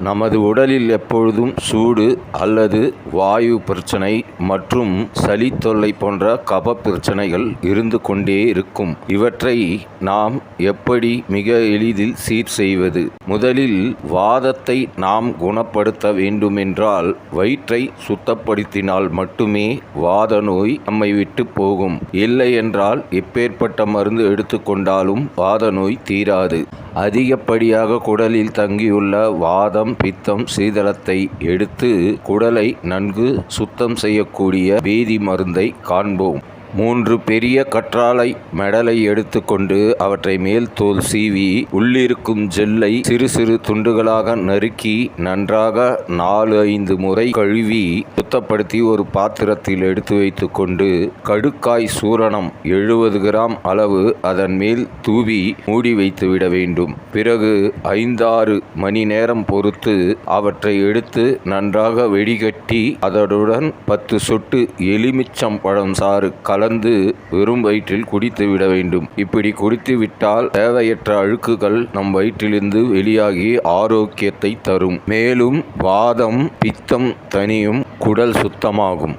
நமது உடலில் எப்பொழுதும் சூடு அல்லது வாயு பிரச்சனை மற்றும் சளி தொல்லை போன்ற கப பிரச்சனைகள் இருந்து கொண்டே இருக்கும். இவற்றை நாம் எப்படி மிக எளிதில் சீர் செய்வது? முதலில் வாதத்தை நாம் குணப்படுத்த வேண்டுமென்றால் வயிற்றை சுத்தப்படுத்தினால் மட்டுமே வாத நோய் நம்மை விட்டு போகும். இல்லை என்றால் எப்பேற்பட்ட மருந்து எடுத்துக்கொண்டாலும் வாத நோய் தீராது. அதிகப்படியாக குடலில் தங்கியுள்ள வாதம், பித்தம், சீதளத்தை எடுத்து குடலை நன்கு சுத்தம் செய்யக்கூடிய வேதி மருந்தை காண்போம். 3 பெரிய கற்றாழை மெடலை எடுத்துக்கொண்டு அவற்றை மேல் தோல் சீவி உள்ளிருக்கும் ஜெல்லை சிறு சிறு துண்டுகளாக நறுக்கி நன்றாக 4-5 முறை கழுவி சுத்தப்படுத்தி ஒரு பாத்திரத்தில் எடுத்து வைத்து கொண்டு கடுக்காய் சூரணம் 70 கிராம் அளவு அதன் மேல் தூவி மூடி வைத்து விட வேண்டும். பிறகு 5-6 மணி நேரம் பொறுத்து அவற்றை எடுத்து நன்றாக வெடிகட்டி அதனுடன் 10 சொட்டு எலுமிச்சம் பழம் சாறு கலந்து வெறும் வயிற்றில் குடித்து விட வேண்டும். இப்படி குடித்து விட்டால் தேவையற்ற அழுக்குகள் நம் வயிற்றிலிருந்து வெளியாகி ஆரோக்கியத்தை தரும். மேலும் வாதம், பித்தம் தனியும், குடல் சுத்தமாகும்.